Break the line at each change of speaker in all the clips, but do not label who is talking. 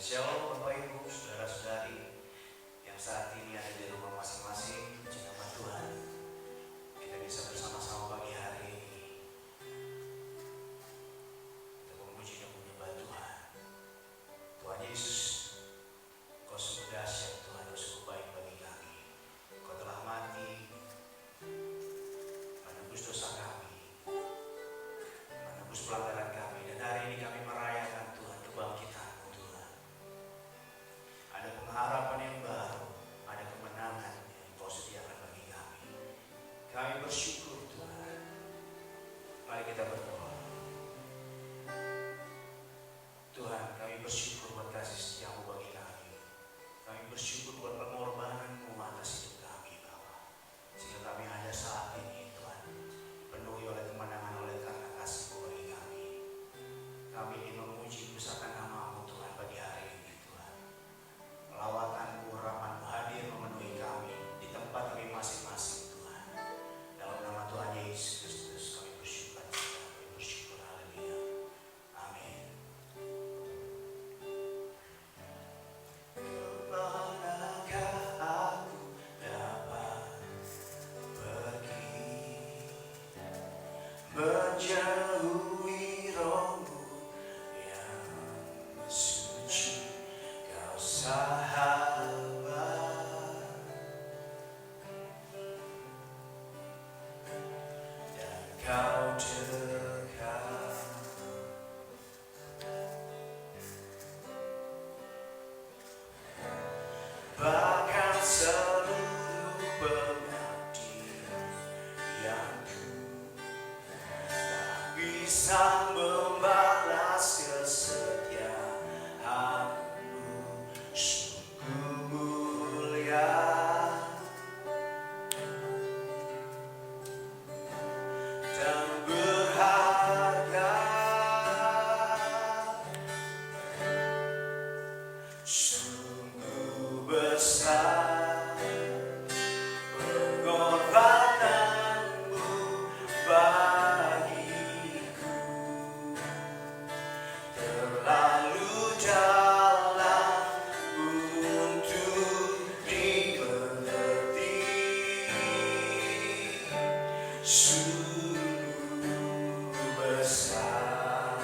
Shalom Bapak Ibu, Saudara-saudari yang saat ini ada di rumah masing-masing. Puji nama Tuhan, kita bisa bersama-sama pagi hari ini untuk memuji dan menyembah Tuhan. Tuhan Yesus, Kau sungguh dahsyat Tuhan, Kau sungguh baik bagi kami. Kau telah mati menebus dosa kami, menebus pelanggaran kami, dan hari ini kami merayakan Tuhan kebangkitan. Ada pengharapan yang baru, ada kemenangan yang Kau sediakan bagi kami. Kami bersyukur Tuhan. Mari kita berdoa. Tuhan, kami bersyukur buat kasih setia-Mu bagi kami. Kami bersyukur buat pengorbanan-Mu atas hidup kami, Bapa. Sehingga kami ada saat ini, Tuhan, penuhi oleh kemenangan oleh karena kasih-Mu bagi kami. Kami ingin memuji pusakan nama-Mu Tuhan pagi hari ini. Lawatan-Mu, rahmat-Mu hadir memenuhi kami di tempat kami masing-masing Tuhan. Dalam nama Tuhan Yesus Kristus kami bersyukur. Kami bersyukur, haleluya. Amin. Kemanakah aku dapat pergi menjauhi Roh-Mu yang suci? Kau sahabat dan Kau dekat, bahkan seluruh pengabdianku tak bisa membalas kesetiaan-Mu. Sungguh mulia dan berharga, sungguh besar pengorbanan-Mu bagiku, terlalu dalam untuk dimengerti. Sungguh besar,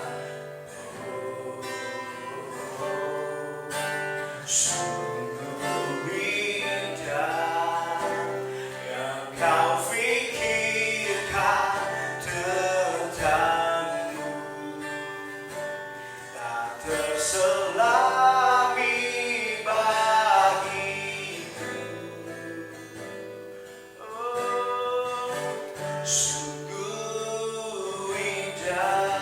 sungguh indah yang Kau fikirkan tentang-Mu, tak terselami bagiku. Oh, sungguh indah.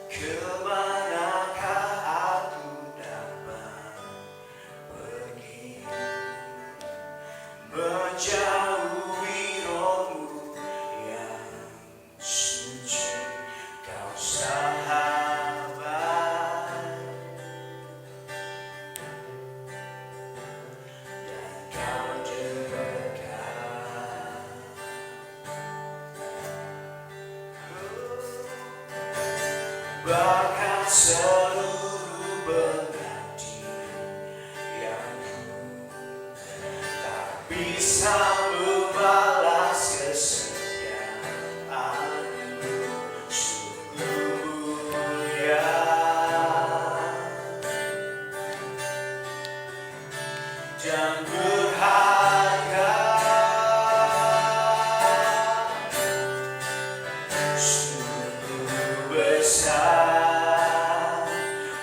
Kemanakah aku dapat pergi menjauhi Roh-Mu yang suci? Kau sahabat dan Kau dekat, bahkan seluruh pengabdianku tak bisa membalas kesetiaan-Mu. Sungguh mulia dan berharga, sungguh besar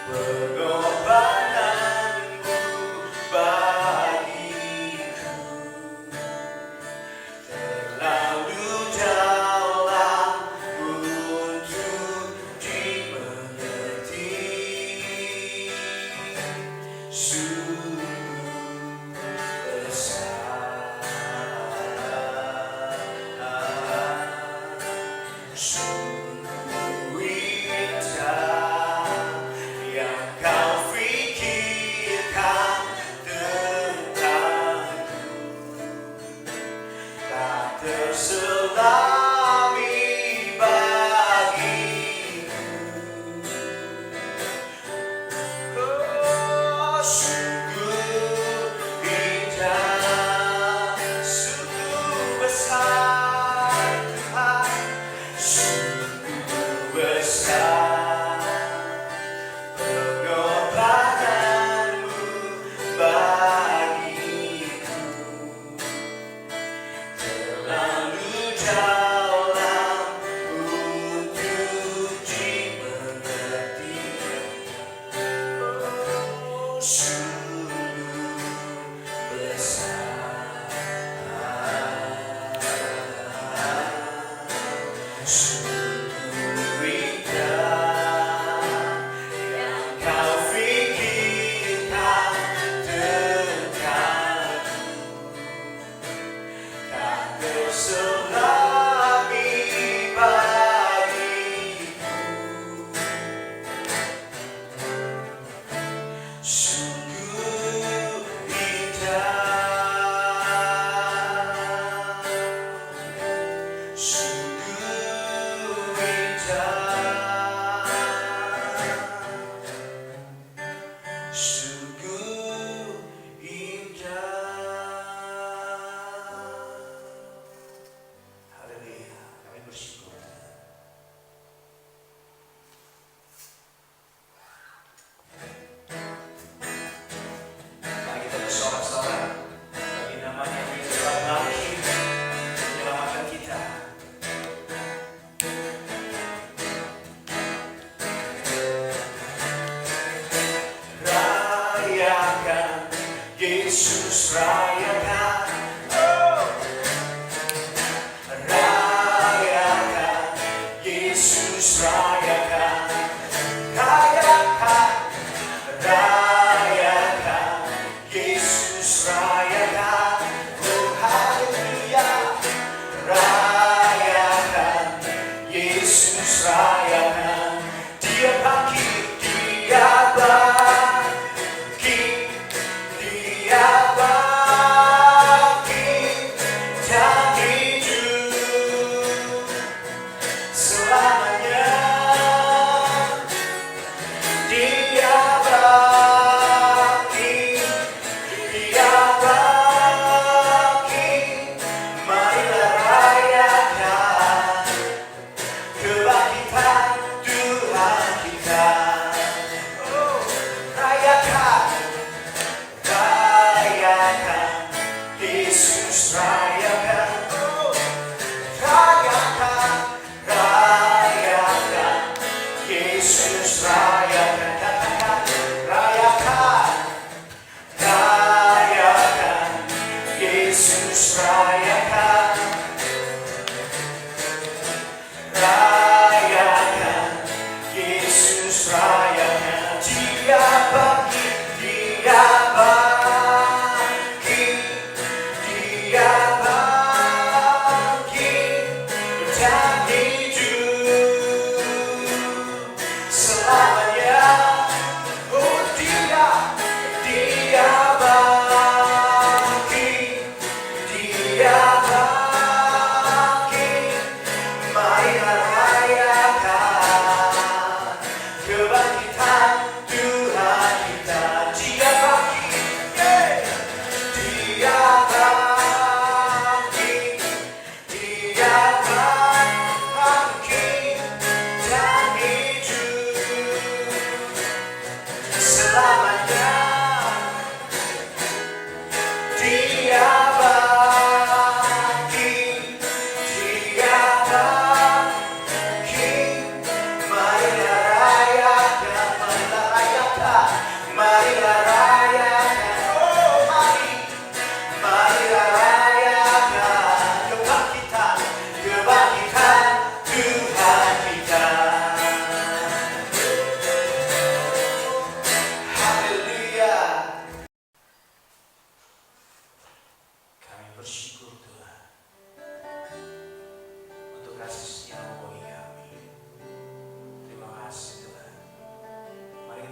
pengorbanan-Mu bagiku, terlalu dalam untuk dimengerti. Sungguh besar, sungguh indah yang Kau fikirkan tentang-Ku, tak terselami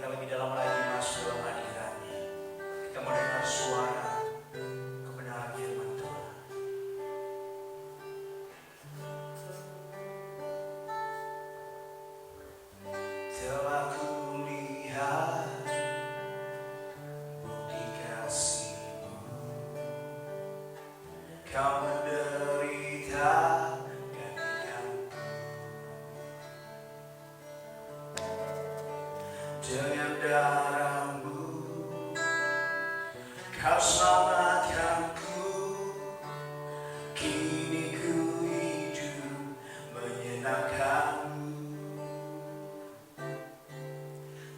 Lebih dalam lagi masuk dalam hadirat-Nya. Kau menderita gantikanku. Dengan darah-Mu Kau selamatkanku. Kini ku hidup menyenangkan-Mu.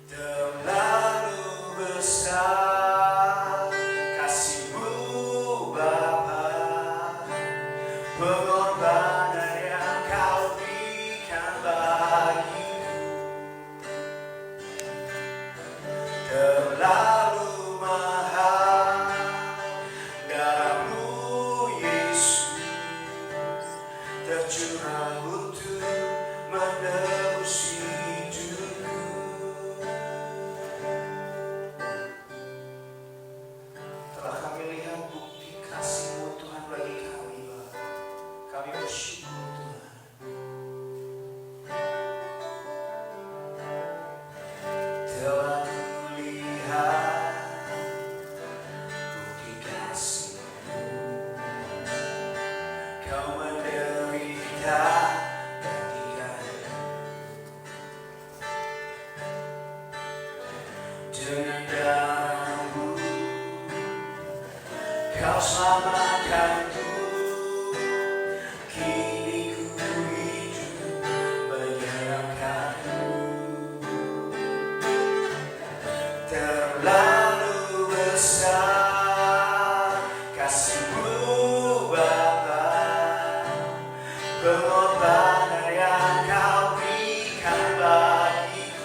Terlalu besar kasih-Mu Bapa, pengorbanan yang Kau berikan bagiku. Terlalu mahal darah-Mu Yesus, tercurah untuk menebus hidupku. Telah kami lihat bukti kasih-Mu Tuhan bagi kami, Bapa. Kami bersyukur Tuhan. Telah kulihat bukti kasih-Mu. Kau menderita gantikanku. Dengan darah-Mu Kau selamatkanku. Kini ku hidup menyenangkan-Mu. Terlalu besar kasih-Mu Bapa, pengorbanan yang Kau berikan bagiku.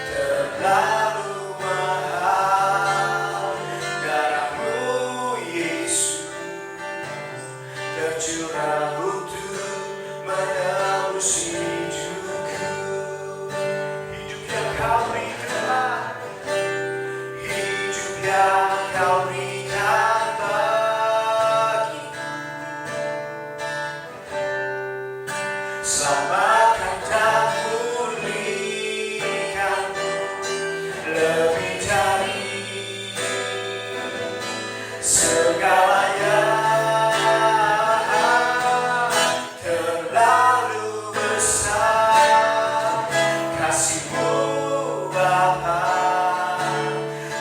Terlalu mahal darah-Mu Yesus, tercurah untuk menebus hidupku. Hidup yang Kau beri Tuhan, hidup yang Kau berikan bagiku. Selamatkan dan pulihkan-Mu lebih dari segalanya. Terlalu besar kasih-Mu Bapa,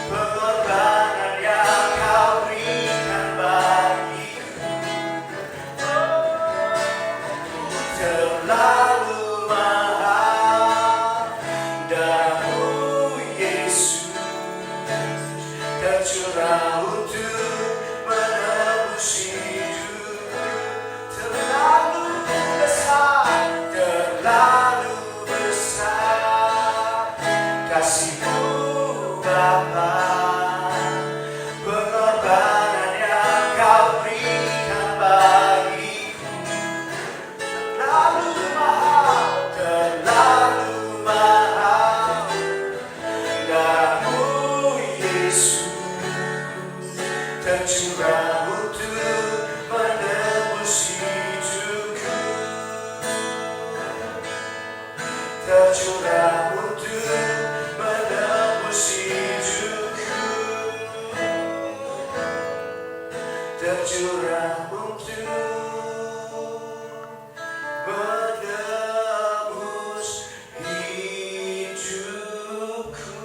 pengorbanan yang Kau berikan bagiku. Terlalu mahal darah-Mu Yesus, tercurah untuk menebus hidupku. Terlalu besar kasih-Mu Bapa, pengorbanan yang Kau berikan bagiku. Terlalu mahal darah-Mu Yesus, tercurah untuk menebus hidupku. Tercurah untuk menebus hidupku. Tercurah untuk menebus hidupku.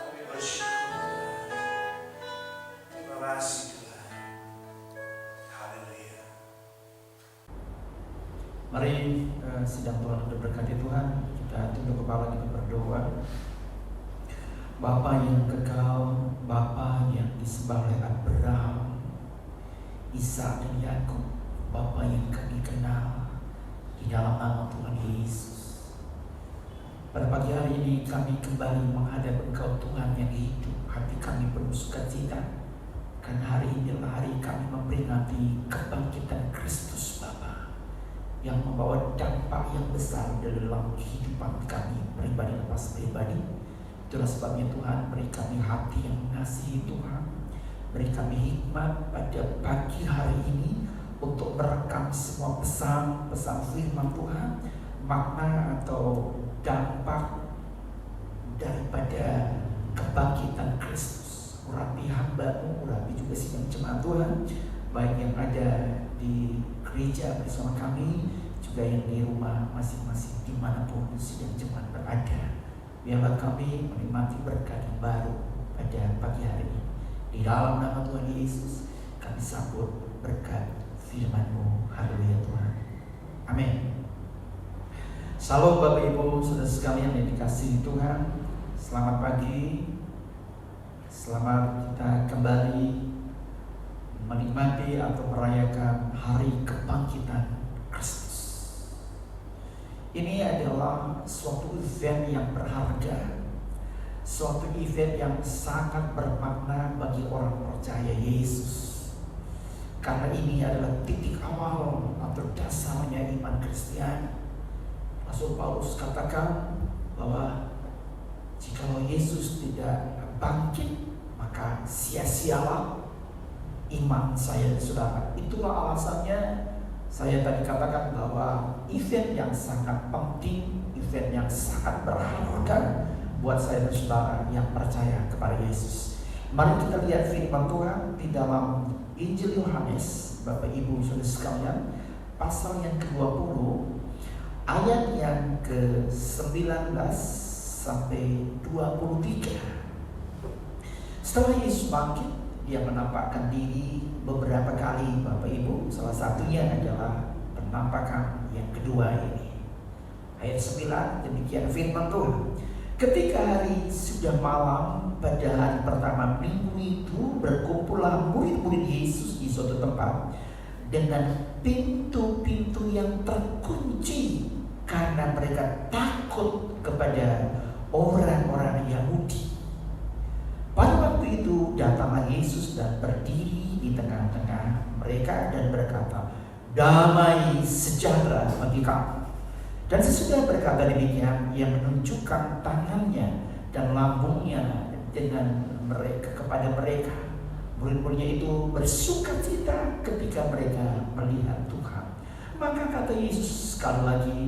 Kami bersyukur Tuhan. Terima kasih Tuhan. Haleluya.
Mari sidang Tuhan sudah berkati Tuhan. Kita tunduk kepala, kita berdoa. Bapa yang kekal, Bapa yang disembah oleh Abraham, Ishak dan Yakub, Bapa yang kami kenal di dalam nama Tuhan Yesus. Pada pagi hari ini kami kembali menghadap Engkau Tuhan yang hidup. Hati kami penuh sukacita, karena hari ini adalah hari kami memperingati kebangkitan Kristus Bapa, yang membawa dampak yang besar dalam kehidupan kami pribadi lepas pribadi. Itulah sebabnya Tuhan, beri kami hati yang mengasihi Tuhan, beri kami hikmat pada pagi hari ini untuk merekam semua pesan-pesan firman Tuhan, makna atau dampak daripada kebangkitan Kristus. Urapi hamba-Mu, urapi juga sidang jemaat Tuhan, baik yang ada di gereja bersama kami, juga yang di rumah masing-masing dimanapun sidang jemaat berada. Biarlah kami menikmati berkat yang baru pada pagi hari ini. Di dalam nama Tuhan Yesus kami sambut berkat firman-Mu. Haleluya Tuhan. Amin. Salam Bapak Ibu saudara sekalian yang dikasihi Tuhan. Selamat pagi. Selamat kita kembali menikmati atau merayakan hari kebangkitan Kristus. Ini adalah suatu event yang berharga, suatu event yang sangat bermakna bagi orang percaya Yesus. Karena ini adalah titik awal atau dasarnya iman Kristiani. Rasul Paulus katakan bahwa jikalau Yesus tidak bangkit, maka sia-sialah iman saya, saudara. Itulah alasannya saya tadi katakan bahwa event yang sangat penting, event yang sangat berharga buat saya dan saudara yang percaya kepada Yesus. Mari kita lihat firman Tuhan di dalam Injil Yohanes, Bapak Ibu saudara sekalian, pasal yang ke-20, ayat yang ke-19 sampai 23. Setelah Yesus bangkit, Dia menampakkan diri beberapa kali, Bapak Ibu. Salah satunya adalah penampakan yang kedua ini. Ayat 9, demikian firman Tuhan. Ketika hari sudah malam pada hari pertama minggu itu, berkumpullah murid-murid Yesus di suatu tempat dengan pintu-pintu yang terkunci karena mereka takut kepada orang-orang Yahudi. Pada waktu itu datanglah Yesus dan berdiri di tengah-tengah mereka dan berkata, "Damai sejahtera bagi kamu." Dan sesudah berkata demikian, Ia menunjukkan tangannya dan lambungnya dengan mereka kepada mereka. Murid-muridnya itu bersukacita ketika mereka melihat Tuhan. Maka kata Yesus sekali lagi,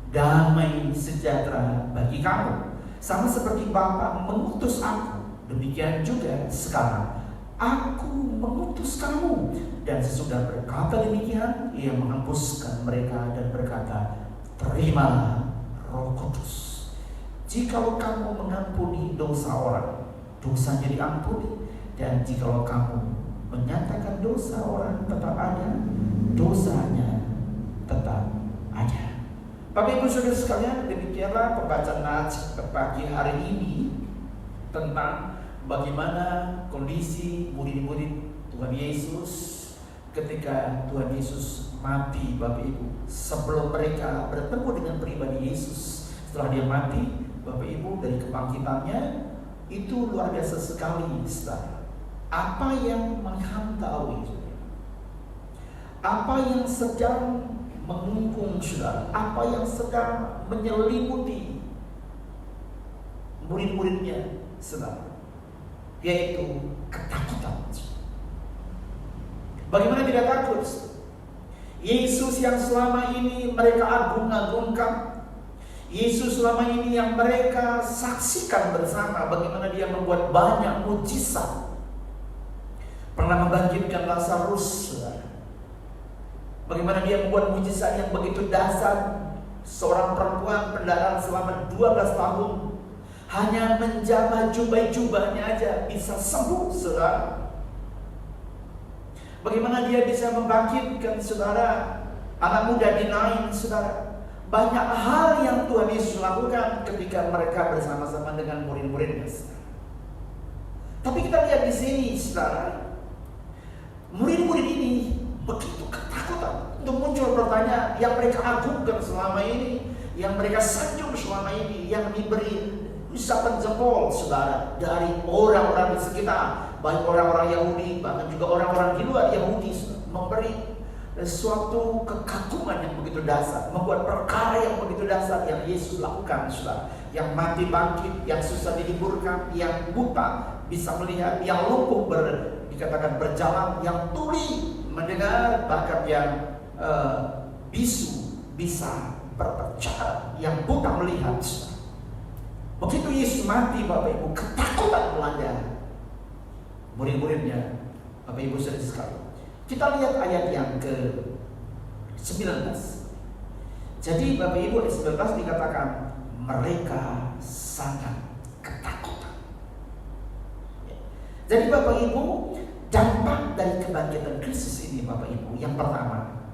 "Damai sejahtera bagi kamu. Sama seperti Bapa mengutus aku, demikian juga sekarang aku mengutus kamu." Dan sesudah berkata demikian, Ia menghembuskan mereka dan berkata, "Terimalah Roh Kudus. Jikalau kamu mengampuni dosa orang, dosanya diampuni. Dan jikalau kamu menyatakan dosa orang tetap ada, dosanya tetap ada." Bapak Ibu saudara sekalian, demikianlah pembacaan Nats pagi hari ini tentang bagaimana kondisi murid-murid Tuhan Yesus ketika Tuhan Yesus mati, Bapak Ibu. Sebelum mereka bertemu dengan pribadi Yesus, setelah Dia mati, Bapak Ibu, dari kebangkitannya, itu luar biasa sekali, saudara. Apa yang menghantaui, apa yang sedang mengungkung, saudara, apa yang sedang menyelimuti murid-muridnya, saudara, yaitu ketakutan. Bagaimana tidak takut? Yesus yang selama ini mereka agung-agungkan, Yesus selama ini yang mereka saksikan bersama, bagaimana Dia membuat banyak mujizat. Pernah membangkitkan Lazarus, bagaimana Dia membuat mujizat yang begitu dahsyat. Seorang perempuan pendarahan selama 12 tahun, hanya menjamah jubah-jubahnya aja bisa sembuh, saudara. Bagaimana Dia bisa membangkitkan, saudara, anak muda di Nain, saudara. Banyak hal yang Tuhan Yesus lakukan ketika mereka bersama-sama dengan murid-muridnya, saudara. Tapi kita lihat di sini, saudara, murid-murid ini begitu ketakutan. Untuk muncul pertanyaan yang mereka agungkan selama ini, yang mereka sanjung selama ini, yang diberi isapan jempol, saudara, dari orang-orang di sekitar, baik orang-orang Yahudi, bahkan juga orang-orang di luar Yahudi, memberi suatu kekaguman yang begitu dasar, membuat perkara yang begitu dasar yang Yesus lakukan, saudara. Yang mati bangkit, yang susah dihiburkan, yang buta bisa melihat, yang lumpuh dikatakan berjalan, yang tuli mendengar, bahkan yang bisu bisa berbicara, yang buta melihat, saudara. Begitu Yesus mati, Bapak Ibu, ketakutan melanda murid-muridnya. Bapak Ibu saudara sekalian, kita lihat ayat yang ke-19. Jadi Bapak Ibu, ayat 19 dikatakan mereka sangat ketakutan. Jadi Bapak Ibu, dampak dari kebangkitan Kristus ini, Bapak Ibu, yang pertama,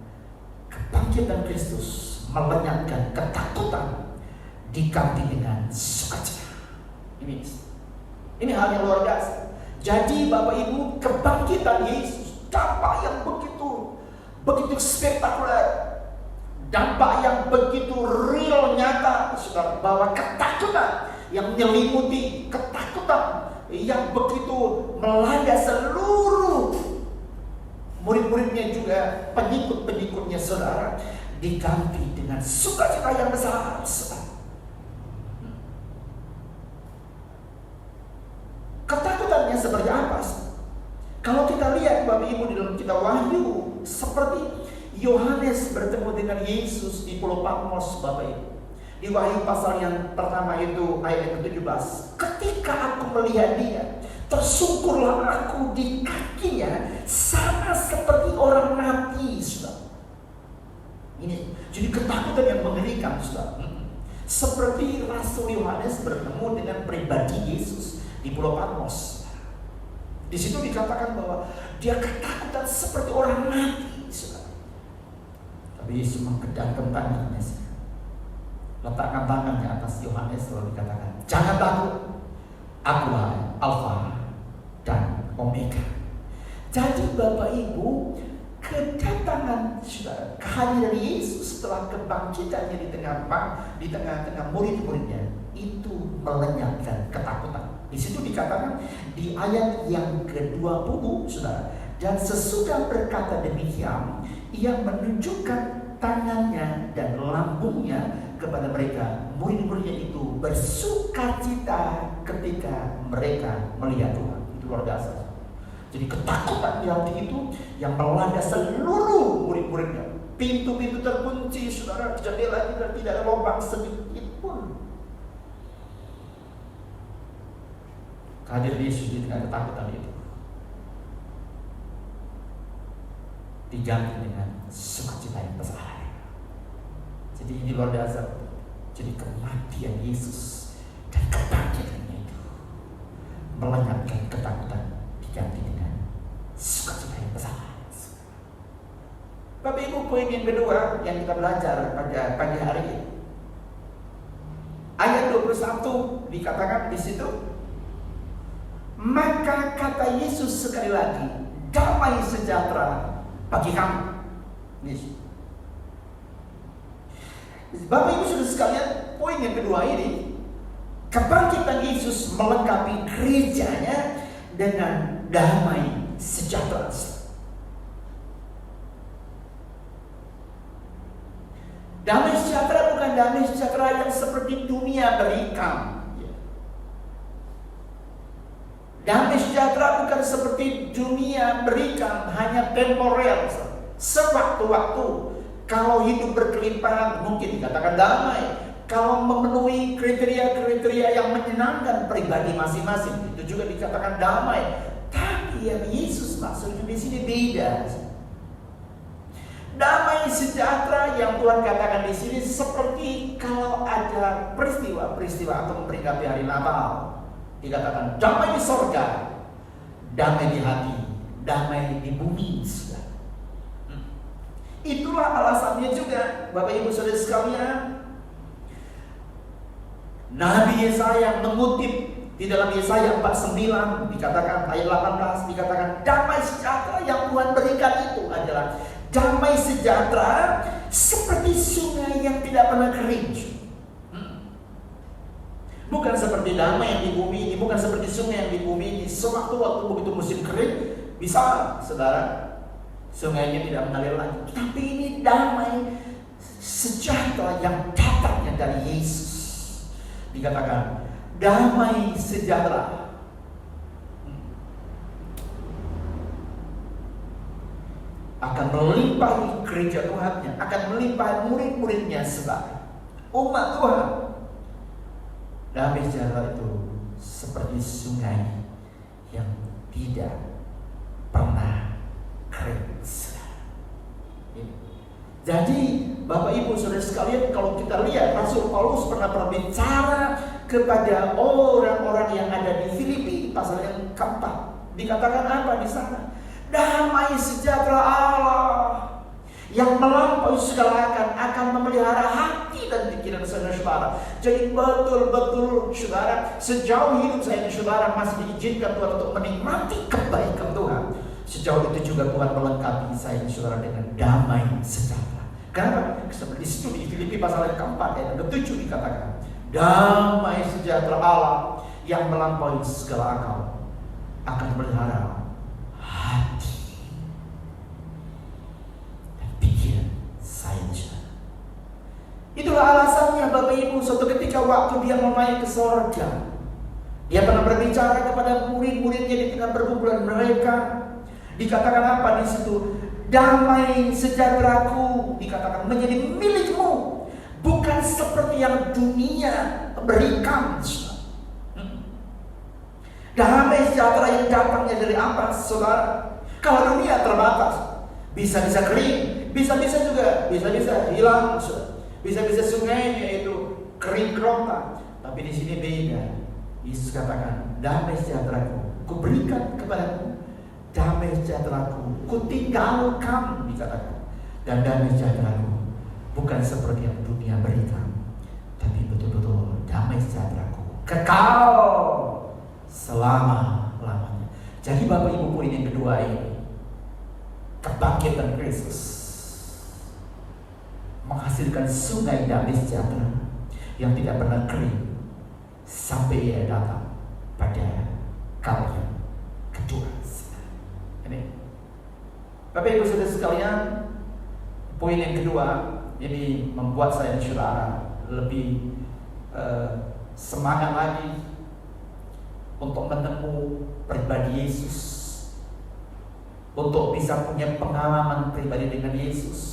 kebangkitan Kristus melenyapkan ketakutan diganti dengan sukacita. Ini hal yang luar biasa. Jadi Bapak Ibu, kebangkitan Yesus, dampak yang begitu spektakuler, dampak yang begitu real, nyata, saudara, bahwa ketakutan yang menyelimuti, ketakutan yang begitu melanda seluruh murid-muridnya juga pengikut-pengikutnya, saudara, diganti dengan sukacita yang besar, saudara. Ketakutannya seperti apa? Kalau kita lihat Bapak Ibu di dalam kitab Wahyu, seperti Yohanes bertemu dengan Yesus di Pulau Patmos, Bapak Ibu. Di Wahyu pasal yang pertama itu ayat yang ke-17, ketika aku melihat dia, tersungkurlah aku di kakinya sama seperti orang mati, saudara. Ini jadi ketakutan yang mengerikan, saudara. Seperti Rasul Yohanes bertemu dengan pribadi Yesus di Pulau Patmos. Di situ dikatakan bahwa dia ketakutan seperti orang mati, saudara. Tapi Yesus mengkedapkan tangannya, letakkan tangannya atas Yohanes, lalu dikatakan, jangan takut, akulah Alfa dan Omega. Jadi Bapak Ibu, kedatangan saudara, kehadiran Yesus setelah kebangkitannya di tengah-tengah murid-muridnya itu melenyapkan ketakutan. Di situ dikatakan di ayat yang ke-20, saudara, dan sesudah berkata demikian, ia menunjukkan tangannya dan lambungnya kepada mereka. Murid-muridnya itu bersukacita ketika mereka melihat Tuhan. Itu luar biasa. Jadi ketakutan di hati itu yang melanda seluruh murid-muridnya. Pintu-pintu terkunci, saudara, jendela tidak ada lubang sedikit pun. Kehadiran Yesus di tengah ketakutan itu diganti dengan sukacita yang besar. Jadi ini luar biasa. Jadi kematian Yesus dan kebangkitannya itu melenyapkan ketakutan, diganti dengan sukacita yang besar. Bapak Ibu, poin yang kedua yang kita belajar pada pagi hari ini, ayat 21 dikatakan di situ, maka kata Yesus sekali lagi, damai sejahtera bagi kamu. Bapak Ibu sudah sekalian, poin yang kedua ini, kebangkitan Yesus melengkapi gerejanya dengan damai sejahtera. Damai sejahtera bukan damai sejahtera yang seperti dunia berikan. Damai sejahtera bukan seperti dunia berikan, hanya temporer, sewaktu-waktu. Kalau hidup berkelimpahan mungkin dikatakan damai. Kalau memenuhi kriteria-kriteria yang menyenangkan pribadi masing-masing, itu juga dikatakan damai. Tapi yang Yesus maksudnya di sini beda. Damai sejahtera yang Tuhan katakan di sini seperti kalau ada peristiwa-peristiwa atau memperingati hari Natal. Dikatakan damai di sorga, damai di hati, damai di bumi. Itulah alasannya juga, Bapak Ibu Saudara sekalian, Nabi Yesaya mengutip di dalam Yesaya 49 dikatakan ayat 18 dikatakan damai sejahtera yang Tuhan berikan itu adalah damai sejahtera seperti sungai yang tidak pernah kering. Bukan seperti damai yang di bumi ini, bukan seperti sungai yang di bumi ini. Sewaktu-waktu begitu musim kering, bisa saudara, sungainya tidak mengalir lagi. Tapi ini damai sejahtera yang datangnya dari Yesus. Dikatakan damai sejahtera. Akan melimpahi gereja Tuhannya, akan melimpahi murid-muridnya sebagai umat Tuhan. Damai sejahtera itu seperti sungai yang tidak pernah kering. Jadi Bapak Ibu Saudara sekalian, kalau kita lihat Rasul Paulus pernah berbicara kepada orang-orang yang ada di Filipi, pasal yang keempat, dikatakan apa di sana? Damai sejahtera Allah yang melampaui segala akan memelihara hati dan pikiran saudara-saudara. Jadi betul-betul saudara, sejauh hidup saya dan saudara masih diizinkan Tuhan untuk menikmati kebaikan Tuhan, sejauh itu juga Tuhan melengkapi saya dan saudara dengan damai sejahtera. Kenapa? Seperti di situ di Filipi pasal yang keempat ayat ke-7 dikatakan, damai sejahtera Allah yang melampaui segala akal akan memelihara hati dan pikiran saya. Itulah alasannya Bapak Ibu, suatu ketika waktu dia mau naik ke sorga, dia pernah berbicara kepada murid-muridnya di tengah perkumpulan mereka. Dikatakan apa di situ? Damai sejahteraku, dikatakan, menjadi milikmu, bukan seperti yang dunia berikan. Damai sejahtera yang datangnya dari apa, saudara? Kalau dunia terbatas, bisa-bisa kering, bisa-bisa juga, bisa-bisa hilang, bisa-bisa sungainya itu kering kerontang. Tapi di sini beda. Yesus katakan, damai sejahteraku kuberikan kepadamu, damai sejahteraku kutinggalkan, dikatakan. Dan damai sejahteraku bukan seperti yang dunia berikan, tapi betul-betul damai sejahteraku kekal selama-lamanya. Jadi Bapak Ibu, poin yang kedua ini, kebangkitan Kristus menghasilkan sungai damai sejahtera yang tidak pernah kering sampai ia datang pada kali yang kedua. Ini Bapak Ibu Saudara sekalian, poin yang kedua ini membuat saya dan saudara lebih semangat lagi untuk menemu pribadi Yesus, untuk bisa punya pengalaman pribadi dengan Yesus.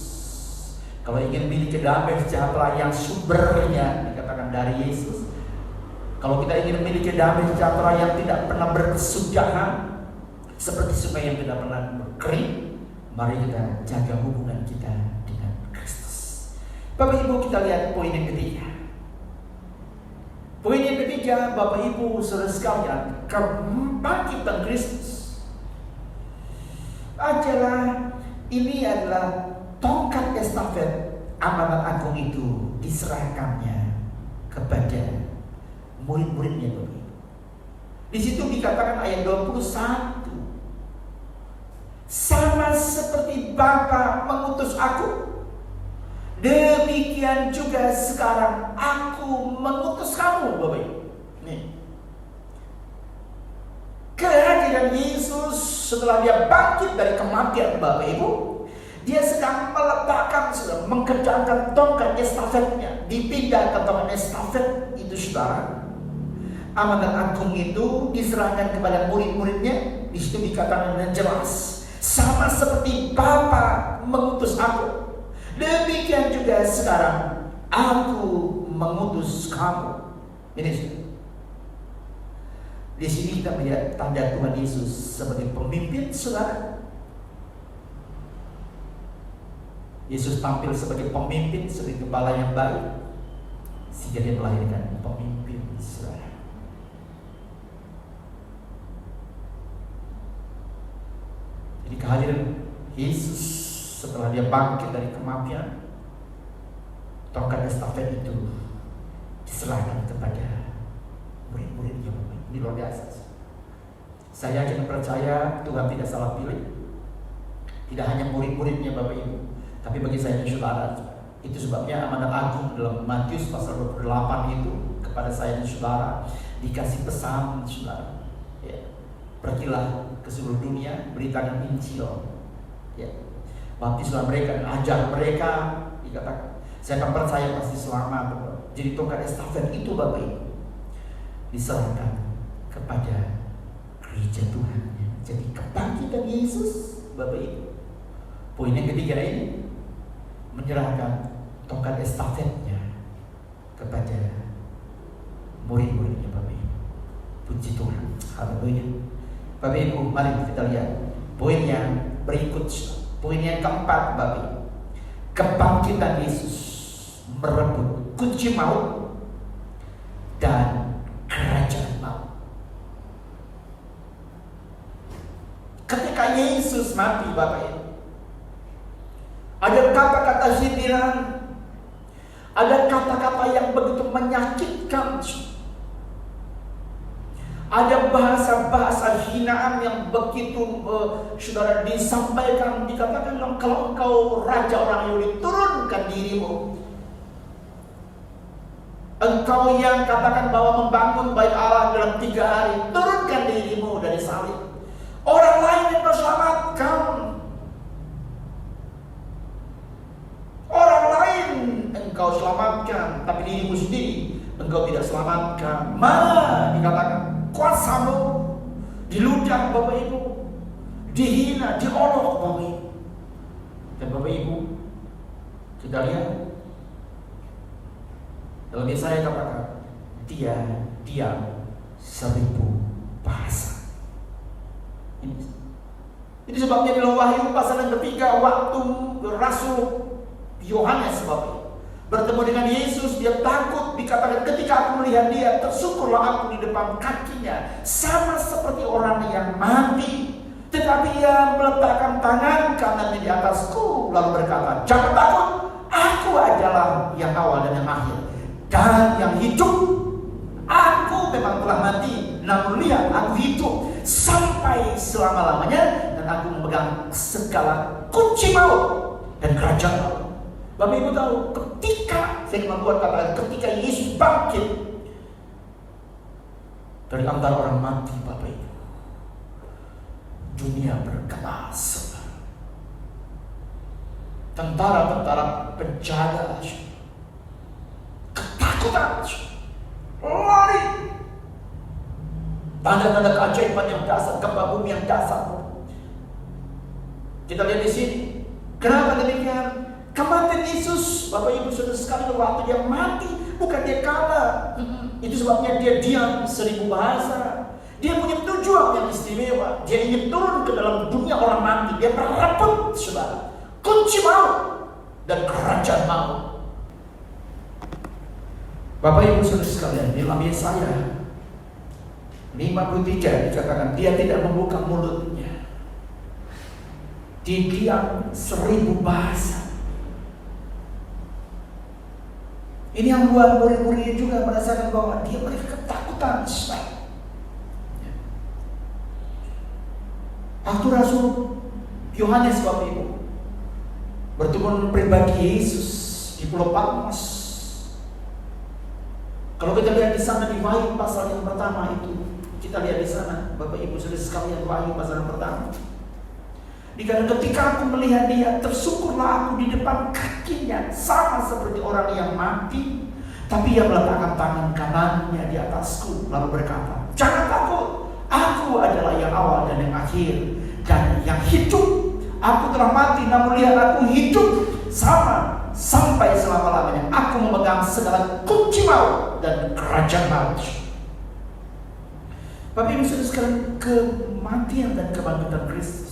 Kalau ingin memiliki damai sejahtera yang sumbernya dikatakan dari Yesus, kalau kita ingin memiliki damai sejahtera yang tidak pernah berkesudahan seperti sungai yang tidak pernah berkering, mari kita jaga hubungan kita dengan Kristus. Bapak Ibu, kita lihat poin yang ketiga. Poin yang ketiga, Bapak Ibu Saudara sekalian, kebangkitan Kristus ini adalah tongkat estafet amanat agung itu diserahkannya kepada murid-muridnya. Di situ dikatakan ayat 21, sama seperti Bapa mengutus aku, demikian juga sekarang aku mengutus kamu. Bapak Ibu, nih kehadiran Yesus setelah dia bangkit dari kematian, Bapak Ibu, dia sedang meletakkan, sedang mengerjakan tongkat estafetnya, dipindah ke tongkat estafet itu, saudara. Amanat agung itu diserahkan kepada murid-muridnya. Di situ dikatakan dengan jelas, sama seperti Bapa mengutus aku, demikian juga sekarang aku mengutus kamu. Ini di sini kita melihat tanda Tuhan Yesus sebagai pemimpin, saudara. Yesus tampil sebagai pemimpin, sebagai gembala yang baik, sehingga dia melahirkan pemimpin, saudara. Jadi kehadiran Yesus setelah dia bangkit dari kematian, tongkat estafet itu diserahkan kepada murid-muridnya. Ini luar biasa. Saya yakin percaya Tuhan tidak salah pilih. Tidak hanya murid-muridnya Bapak Ibu, tapi bagi saya dan saudara. Itu sebabnya amanat agung dalam Matius pasal 28 itu kepada saya dan saudara dikasih pesan, saudara. Ya. Pergilah ke seluruh dunia, beritakan Injil. Ya. Baptislah mereka dan ajar mereka, dikatakan. Saya akan percaya pasti selamat. Jadi tongkat estafet itu Bapak Ibu diserahkan kepada gereja Tuhan. Jadi kebangkitan Yesus, Bapak Ibu, poin yang ketiga ini menyerahkan tongkat estafetnya kepada murid-muridnya Bapak Ibu. Puji Tuhan. Haleluya. Bapak Ibu, mari kita lihat poin yang berikut. Poin yang keempat Bapak Ibu. Kebangkitan Yesus merebut kunci maut dan kerajaan maut. Ketika Yesus mati Bapak Ibu, ada kata-kata sindiran, ada kata-kata yang begitu menyakitkan, ada bahasa-bahasa hinaan yang begitu saudara disampaikan, dikatakan kalau engkau raja orang Yahudi, turunkan dirimu. Engkau yang katakan bahwa membangun bait Allah dalam 3 hari, turunkan dirimu dari salib. Orang lain yang terselamatkan, orang lain engkau selamatkan, tapi dirimu sendiri engkau tidak selamatkan. Mana dikatakan kuasamu diludah Bapak Ibu, dihina, diolok Bapak Ibu. Dan Bapak Ibu, kita lihat dalam Yesaya katakan dia diam 1000 bahasa. Ini sebabnya dalam Wahyu pasal yang ketiga, waktu Rasul Yohanes bertemu dengan Yesus, dia takut. Dikatakan ketika aku melihat dia, tersyukurlah aku di depan kakinya, sama seperti orang yang mati. Tetapi ia meletakkan tangan kanannya di atasku, lalu berkata, jangan takut, aku adalah yang awal dan yang akhir dan yang hidup. Aku memang telah mati, namun lihat aku hidup sampai selama-lamanya, dan aku memegang segala kunci maut dan kerajaan maut. Bapak Ibu tahu, ketika firman Tuhan katakan ketika Yesus bangkit dari antara orang mati, Bapak Ibu, dunia bergemas. Tentara-tentara penjaga ketakutan, lari. Tanda-tanda keajaiban yang dasar, gempa bumi yang dasar. Kita lihat di sini. Kenapa demikian? Kematian Yesus, Bapak Ibu Saudara sekalian, waktu dia mati, bukan dia kalah. Itu sebabnya dia diam 1000 bahasa. Dia punya tujuan yang istimewa. Dia ingin turun ke dalam dunia orang mati. Dia merebut, saudara, kunci maut dan kerajaan maut. Bapak Ibu Saudara sekalian, dalam Yesaya 53 dikatakan dia tidak membuka mulutnya, dia diam 1000 bahasa. Ini yang buat murid-muridnya juga merasakan bahwa mereka ketakutan. Waktu Rasul Yohanes, Bapak Ibu, bertemu pribadi Yesus di Pulau Patmos. Kalau kita lihat di sana di Wahyu pasal yang pertama itu, kita lihat di sana, Bapak Ibu Saudara sekalian, Wahyu pasal yang pertama. Dikatakan ketika aku melihat dia, tersyukurlah aku di depan kakinya, sama seperti orang yang mati. Tapi ia meletakkan tangan kanannya di atasku, lalu berkata, jangan takut, aku adalah yang awal dan yang akhir dan yang hidup. Aku telah mati, namun lihat aku hidup sama sampai selama-lamanya. Aku memegang segala kunci maut dan kerajaan maut. Bapak Ibu Saudara sekalian, kematian dan kebangkitan Kristus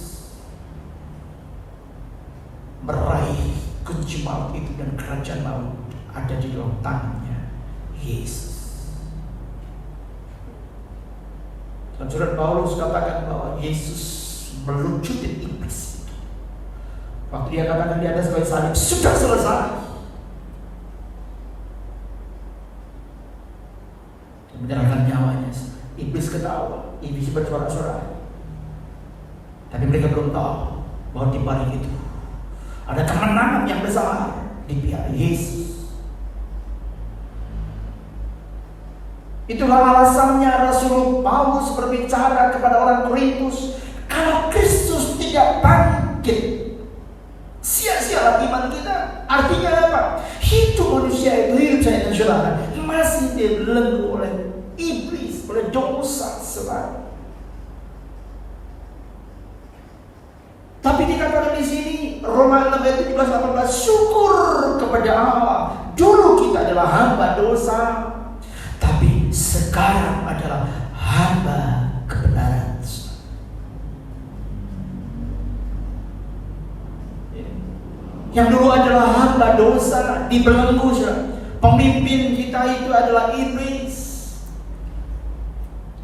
meraih kunci maut itu dan kerajaan maut ada di dalam tangannya Yesus. Dan surat Paulus katakan bahwa Yesus melucuti iblis itu. Waktu dia katakan di atas kayu salib, sudah selesai. Dia menyerahkan nyawanya. Iblis ketawa, iblis bersorak-sorai. Tapi mereka belum tahu bahwa di balik itu ada kemenangan yang besar di pihak Yesus. Itulah alasannya Rasul Paulus berbicara kepada orang Korintus, kalau Kristus tidak bangkit, sia-sialah iman kita. Artinya apa? Hidup manusia itu, hidup saya dan saudara, masih dibelenggu oleh iblis, oleh dosa selalu. Tapi dikatakan di sini Roma 6 ayat 17-18, syukur kepada Allah. Dulu kita adalah hamba dosa, tapi sekarang adalah hamba kebenaran. Yang dulu adalah hamba dosa, dibelenggu. Pemimpin kita itu adalah iblis,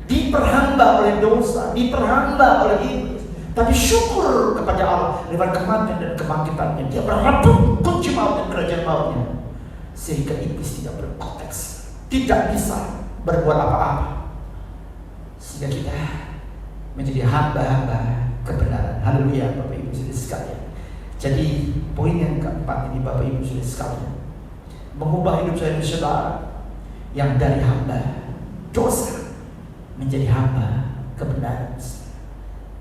diperhamba oleh dosa, diperhamba oleh iblis. Tapi syukur kepada Allah lewat kematian dan kebangkitannya, dia merebut kunci maut dan kerajaan mautnya, sehingga iblis tidak berkonteks, tidak bisa berbuat apa-apa, sehingga kita menjadi hamba-hamba kebenaran. Haleluya, Bapak Ibu saudara sekalian. Jadi poin yang keempat ini, Bapak Ibu saudara sekalian, mengubah hidup saya saudara yang dari hamba dosa menjadi hamba kebenaran.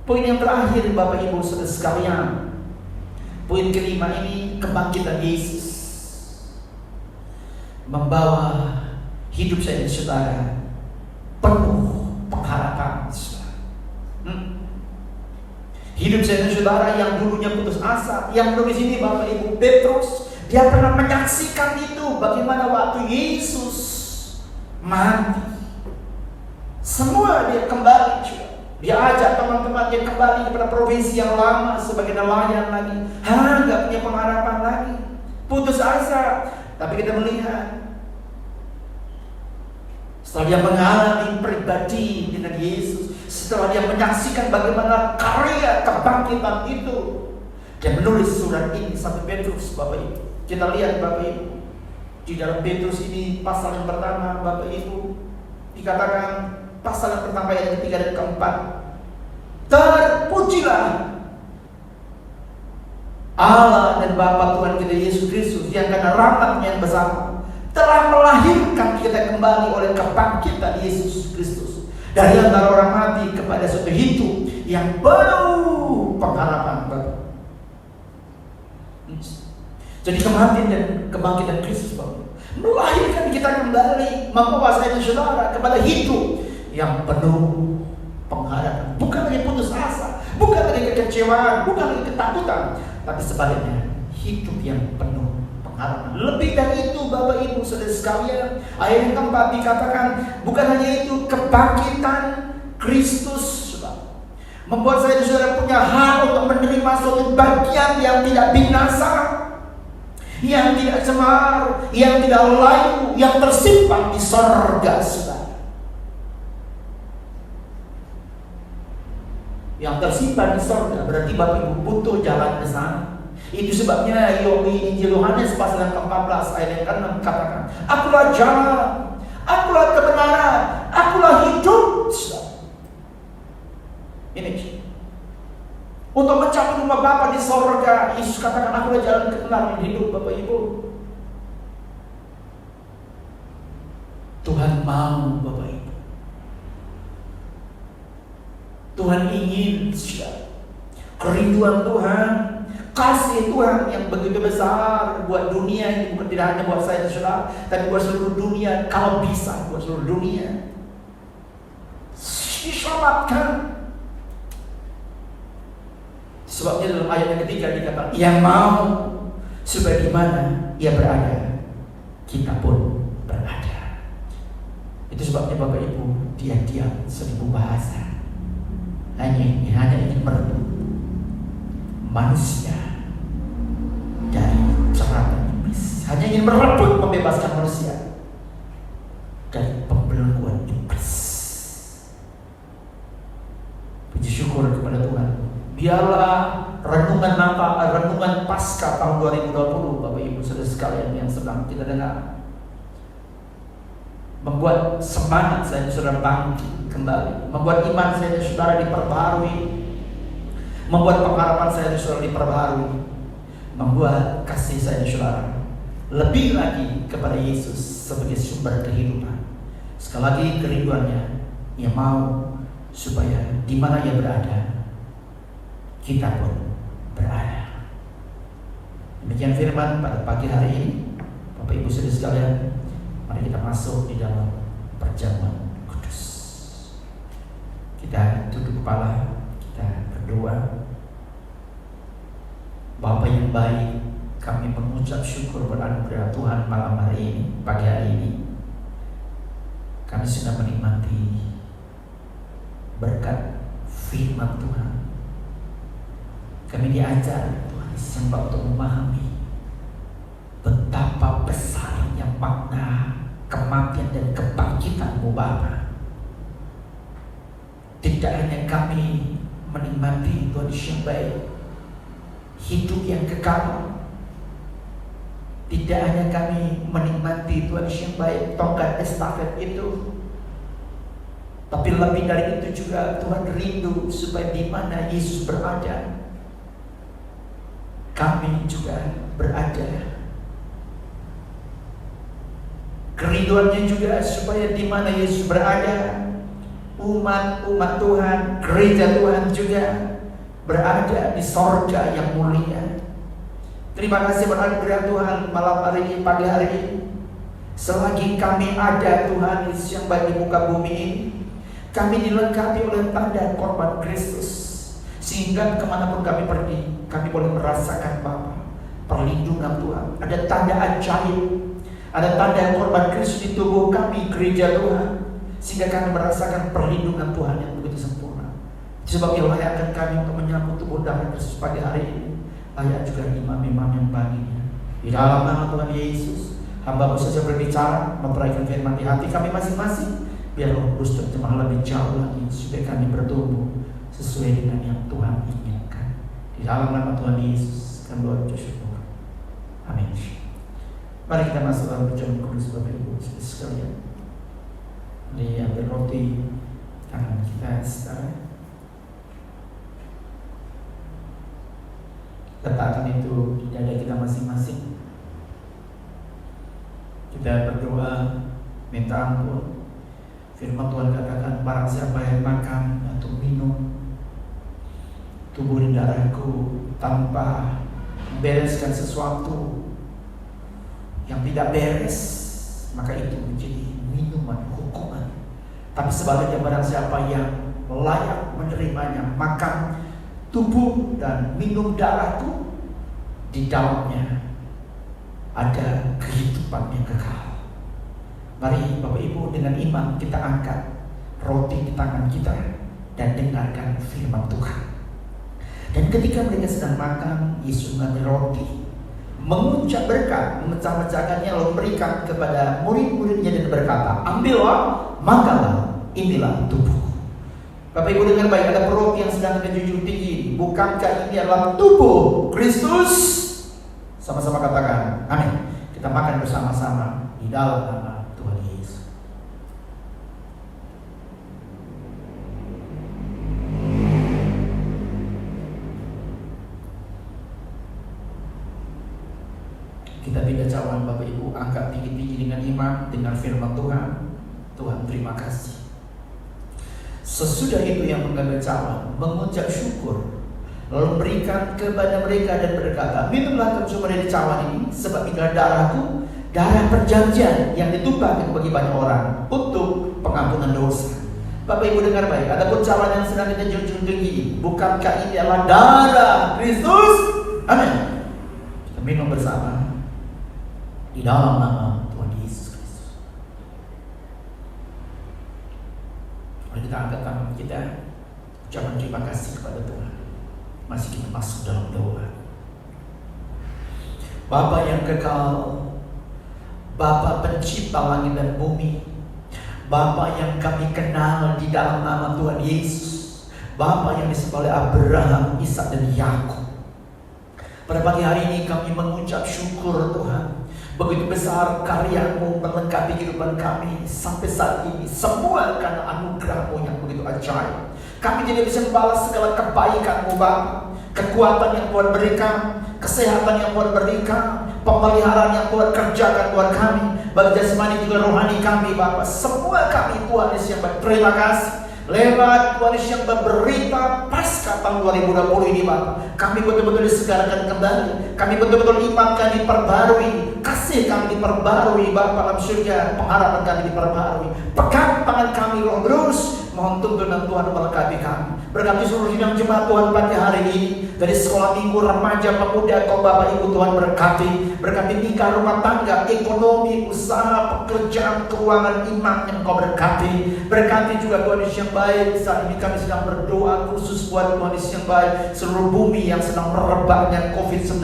Poin yang terakhir, Bapak Ibu saudara sekalian, poin kelima ini, kebangkitan Yesus membawa hidup saya dan saudara penuh pengharapan. Hidup saya dan saudara yang dulunya putus asa, yang menulis ini Bapak Ibu Petrus, dia pernah menyaksikan itu, bagaimana waktu Yesus mati, semua dia kembali. Dia ajak teman-temannya kembali kepada provinsi yang lama sebagai nelayan lagi. Gak punya pengharapan lagi, putus asa. Tapi kita melihat setelah dia mengalami pribadi dengan Yesus, setelah dia menyaksikan bagaimana karya kebangkitan itu, dia menulis surat ini, 1 Petrus, Bapak Ibu. Kita lihat Bapak Ibu, di dalam Petrus ini pasal yang pertama, Bapak Ibu, dikatakan pasal yang pertama ayat ketiga dan keempat, terpujilah Allah dan Bapa Tuhan kita Yesus Kristus, yang karena rahmat-Nya yang besar telah melahirkan kita kembali oleh kebangkitan Yesus Kristus dari antara orang mati kepada suatu hidup yang penuh pengharapan. Jadi kematian dan kebangkitan Kristus melahirkan kita kembali, membawa saya dan saudara kepada hidup yang penuh pengharapan. Bukan lagi putus asa, bukan lagi kekecewaan, bukan lagi ketakutan, tapi sebaliknya hidup yang penuh pengharapan. Lebih dari itu Bapak Ibu saudara sekalian, ayat yang keempat dikatakan bukan hanya itu, kebangkitan Kristus membuat saya dan saudara punya hak untuk menerima suatu bagian yang tidak binasa, yang tidak cemar, yang tidak layu, yang tersimpan di sorga, saudara. Yang tersimpan di sorga berarti Bapak Ibu butuh jalan ke sana. Itu sebabnya Injil Yohanes pasal yang ke-14 ayat yang ke-6 katakan, akulah jalan, akulah kebenaran, akulah hidup. Ini untuk mencapai rumah Bapa di sorga, Yesus katakan akulah jalan kebenaran dan hidup. Bapak Ibu, Tuhan mau Bapak Ibu, Tuhan ingin kerinduan Tuhan, kasih Tuhan yang begitu besar buat dunia ini, bukan tidak hanya buat saya dan saudara, tapi buat seluruh dunia. Kalau bisa buat seluruh dunia diselamatkan. Sebabnya dalam ayat yang ketiga dikatakan, yang mau supaya di mana Ia berada, kita pun berada. Itu sebabnya Bapak Ibu, dia diam 1000 bahasa, hanya ingin merebut manusia dari jeratan iblis, hanya ingin merebut membebaskan manusia dari pembelengguan iblis. Puji syukur kepada Tuhan. Biarlah renungan Paskah tahun 2020 Bapak Ibu saudara sekalian yang sedang kita dengar membuat semangat saya dan saudara bangkit kembali, membuat iman saya dan saudara diperbaharui, membuat pengharapan saya dan saudara diperbaharui, membuat kasih saya dan saudara lebih lagi kepada Yesus sebagai sumber kehidupan. Sekali lagi kerinduannya, Ia mau supaya di mana Ia berada, kita pun berada. Demikian firman pada pagi hari ini. Bapak Ibu saudara sekalian, mari kita masuk di dalam perjamuan kudus. Kita tunduk kepala, kita berdoa. Bapa yang baik, kami mengucap syukur beranugerah Tuhan malam hari ini, pagi hari ini. Kami sudah menikmati berkat firman Tuhan. Kami diajar Tuhan Yesus untuk memahami betapa besarnya makna kematian dan kebangkitan-Mu Bapa. Tidak hanya kami menikmati Tuhan Yesus yang baik, hidup yang kekal. Tidak hanya kami menikmati Tuhan Yesus yang baik, tongkat estafet itu, tapi lebih dari itu juga Tuhan rindu supaya di mana Yesus berada, kami juga berada. Kerinduannya juga supaya di mana Yesus berada, umat Tuhan, gereja Tuhan juga berada di sorga yang mulia. Terima kasih berkat Tuhan malam hari ini, pagi hari ini. Selagi kami ada Tuhan Yesus yang baik di muka bumi ini, kami dilengkapi oleh tanda korban Kristus, sehingga kemanapun kami pergi, kami boleh merasakan Bapa perlindungan Tuhan. Ada tanda ajaib, ada tanda korban Kristus di tubuh kami, gereja Tuhan, sehingga kami merasakan perlindungan Tuhan yang begitu sempurna. Sebab layakkan kami untuk menyambut tubuh darah Kristus pada hari ini. Layak juga imam-imam yang baginya. Di dalam nama Tuhan Yesus, hamba-Mu saja berbicara, memperhatikan firman di hati kami masing-masing. Biar Roh Kudus terjemah lebih jauh lagi, supaya kami bertumbuh sesuai dengan yang Tuhan inginkan. Di dalam nama Tuhan Yesus, kami berdoa syukur. Amin. Mari kita masuk dalam perjamuan kudus Bapak Ibu sekalian. Mari ambil roti tangan kita sekarang. Letakkan itu di dada kita masing-masing. Kita berdoa, minta ampun. Firman Tuhan katakan, barang siapa yang makan atau minum tubuh dan darahku tanpa membereskan sesuatu yang tidak beres, maka itu menjadi minuman hukuman. Tapi sebaliknya, barang siapa yang layak menerimanya, makan tubuh dan minum darahku, di dalamnya ada kehidupan yang kekal. Mari Bapak Ibu, dengan iman kita angkat roti di tangan kita dan dengarkan firman Tuhan. Dan ketika mereka sedang makan, Yesus mengambil roti, mengucap berkat, memecah-mecahkannya, lalu berikan kepada murid-muridnya dan berkata, ambillah, makanlah, inilah tubuh. Bapak Ibu dengar baik, ada roti yang sedang menjunjung tinggi. Bukankah ini adalah tubuh Kristus? Sama-sama katakan, amin. Kita makan bersama-sama di dalam nama Tuhan Yesus. Kita beda cawan Bapak Ibu, angkat tinggi-tinggi dengan iman, dengar firman Tuhan. Tuhan terima kasih. Sesudah itu yang mengambil cawan, mengucap syukur, lalu berikan kepada mereka dan berkata, minumlah kamu semua dari cawan ini, sebab inilah darahku, darah perjanjian yang ditumpahkan bagi banyak orang untuk pengampunan dosa. Bapak Ibu dengar baik, adapun cawan yang sedang kita junjung tinggi, bukankah ini adalah darah Kristus? Amin. Kita minum bersama di dalam nama Tuhan Yesus Kristus. Mari kita angkat tangan kita, ucapan terima kasih kepada Tuhan. Masih kita masuk dalam doa. Bapa yang kekal, Bapa pencipta langit dan bumi, Bapa yang kami kenal di dalam nama Tuhan Yesus, Bapa yang disembah oleh Abraham, Ishak dan Yakub. Pada pagi hari ini kami mengucap syukur Tuhan. Begitu besar karya-Mu melengkapi kehidupan kami sampai saat ini, semua karena anugerah-Mu yang begitu ajaib. Kami tidak bisa membalas segala kebaikan-Mu Bapa. Kekuatan yang Tuhan berikan, kesehatan yang Tuhan berikan, pemeliharaan yang Tuhan kerjakan buat kami, bagi jasmani juga rohani kami Bapa. Semua kami Tuhan Yesus yang berterima kasih. Lewat Tuhan Yesus yang berberita Paskah tahun 2020 ini Bapak, kami betul-betul disegarkan kembali. Kami betul-betul iman kami diperbarui, kasih kami diperbarui Bapak dalam surga, pengharapan kami diperbarui. Pegang tangan kami Roh Kudus, Mohon tuntunan Tuhan berkati kami. Berkati seluruh sidang jemaat Tuhan pagi hari ini, dari sekolah minggu, remaja, pemuda, kau Bapak Ibu Tuhan berkati. Berkati nikah, rumah tangga, ekonomi, usaha, pekerjaan, keuangan, iman yang kau berkati. Berkati juga Tuhan Yesus yang baik. Saat ini kami sedang berdoa khusus buat Tuhan Yesus yang baik, seluruh bumi yang sedang merebaknya COVID-19.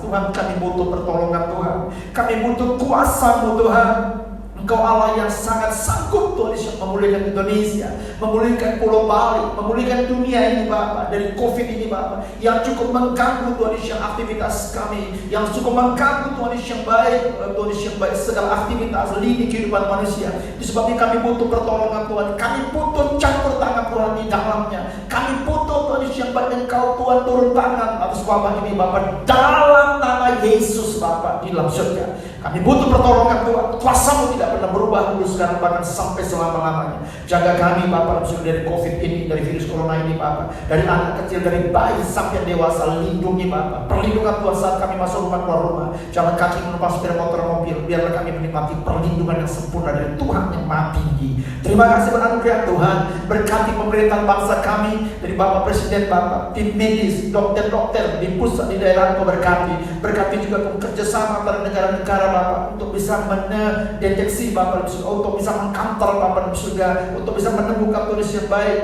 Tuhan, kami butuh pertolongan Tuhan. Kami butuh kuasa-Mu Tuhan. Engkau Allah yang sangat sanggup Tuhan Yesus memulihkan Indonesia, memulihkan Pulau Bali, memulihkan dunia ini Bapak, dari COVID ini Bapak, yang cukup mengganggu Tuhan Yesus yang aktivitas kami, yang cukup mengganggu Tuhan Yesus yang baik, Tuhan Yesus yang baik segala aktivitas lini kehidupan manusia. Disebabkan kami butuh pertolongan Tuhan, kami butuh campur tangan Tuhan di dalamnya. Kami butuh Tuhan Yesus yang baik, Engkau Tuhan turun tangan atas wabah ini Bapak, dalam nama Yesus Bapak di dalam surga. Kami butuh pertolongan Tuhan. Kuasa-Mu tidak pernah berubah dulu, sekarang bahkan sampai selama-lamanya. Jaga kami Bapak dari COVID ini, dari virus corona ini Bapak, dari anak kecil, dari bayi sampai dewasa. Lindungi Bapak. Perlindungan Tuhan saat kami masuk rumah keluar rumah, jalan kaki menumpang sepeda motor mobil. Biarlah kami menikmati perlindungan yang sempurna dari Tuhan yang Maha Tinggi. Terima kasih beranugerah Tuhan. Berkati pemerintahan bangsa kami, dari Bapak Presiden, Bapak tim medis, dokter-dokter di pusat, di daerah Engkau berkati. Berkati juga kerjasama antara negara-negara Bapak, untuk bisa mendeteksi Bapak, untuk bisa mengkantor Bapak di surga, untuk bisa menemukan Tuhan Yesus yang baik.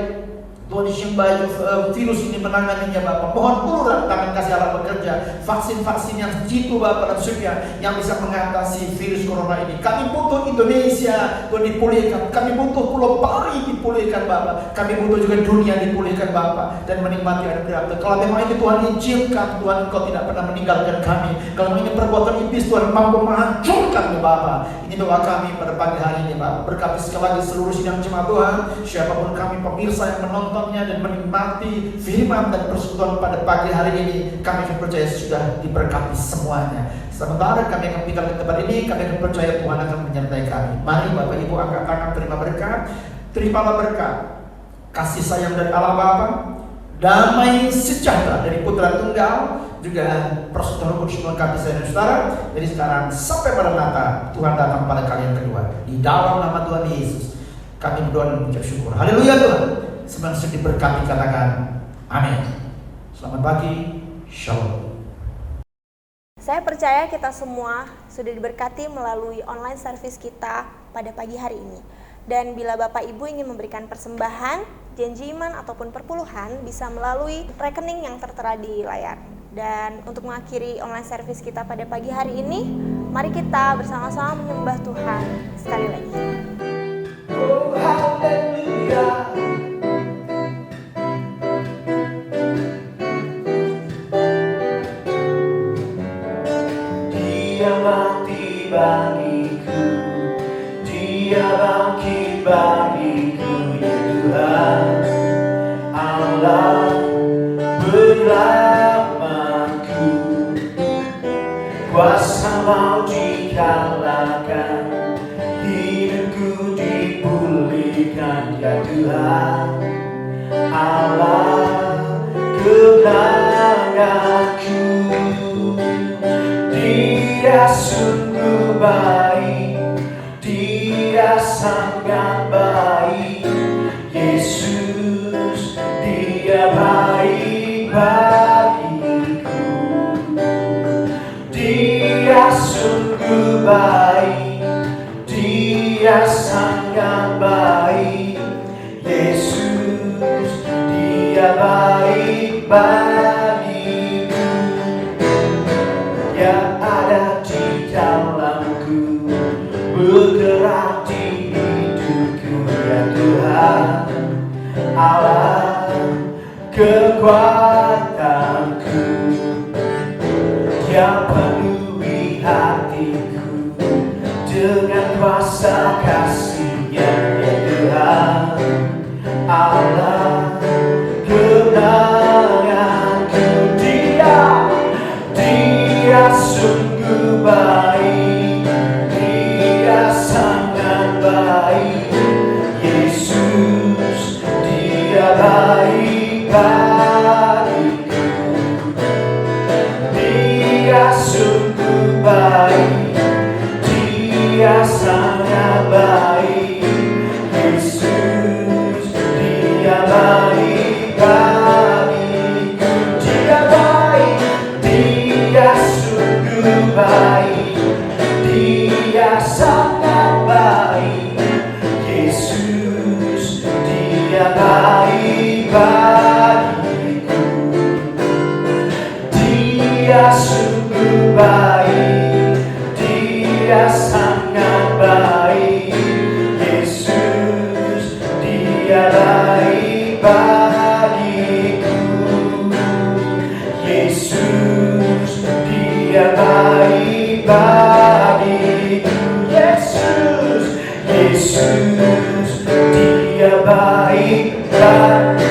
Tuhan Yesus yang baik, virus ini menanganinya Bapak. Mohon ulurlah tangan kasih Allah bekerja. Vaksin-vaksin yang jitu Bapak dan surga, yang bisa mengatasi virus corona ini. Kami butuh Indonesia Tuhan dipulihkan. Kami butuh Pulau Bali dipulihkan Bapak. Kami butuh juga dunia dipulihkan Bapak, dan menikmati anugerah. Kalau memang ini Tuhan izinkan, Tuhan Engkau tidak pernah meninggalkan kami. Kalau ini perbuatan iblis, Tuhan mampu menghancurkan Bapak. Ini doa kami pada pagi hari ini Bapak. Berkati sekali lagi seluruh sidang jemaat Tuhan, siapapun kami pemirsa yang menontonnya dan menikmati firman dan persekutuan pada pagi hari ini, kami percaya sudah diberkati semuanya. Sementara kami akan tinggal di tempat ini, kami akan percaya Tuhan akan menyertai kami. Mari Bapak Ibu angkat tangan, terima berkat. Terimalah berkat, kasih sayang dari Allah Bapa, damai sejahtera dari Putra Tunggal, juga persekutuan kudus melengkapi saya dan saudara. Jadi sekarang sampai pada Natal, Tuhan datang pada kalian kedua. Di dalam nama Tuhan Yesus kami berdoa dan mengucap syukur. Haleluya Tuhan. Semoga diberkati, katakan amin. Selamat pagi, shalom.
Saya percaya kita semua sudah diberkati melalui online service kita pada pagi hari ini. Dan bila Bapak Ibu ingin memberikan persembahan, janji iman ataupun perpuluhan, bisa melalui rekening yang tertera di layar. Dan untuk mengakhiri online service kita pada pagi hari ini, mari kita bersama-sama menyembah Tuhan sekali lagi.
Oh haleluya. Dia mati bagiku, Dia bangkit bagiku, ya Tuhan Allah penyelamatku. Kuasa maut dikalahkan, hidupku dipulihkan, ya Tuhan Allah kemenanganku. Dia sungguh baik, Dia sangat baik. Yesus, Dia baik bagiku. Dia sungguh baik, Dia sangat baik. Yesus, Dia baik bagiku. Yang ada di dalamku, bergerak di hidupku, ya Tuhan Allah kekuatanku. Dia penuhi hatiku dengan kuasa kasih-Nya, ya Tuhan Allah kemenanganku. Dia sungguh baik, Dia sangat baik. Yesus, Dia baik bagiku. Dia sungguh baik, Dia sangat baik. Yesus, Dia sangat baik. Yesus, Dia baik bagiku. Dia sungguh baik, Dia sangat baik. Yesus, Dia baik bagiku. Yesus, Dia baik bagiku. Yesus, Yesus, Dia baik bagiku.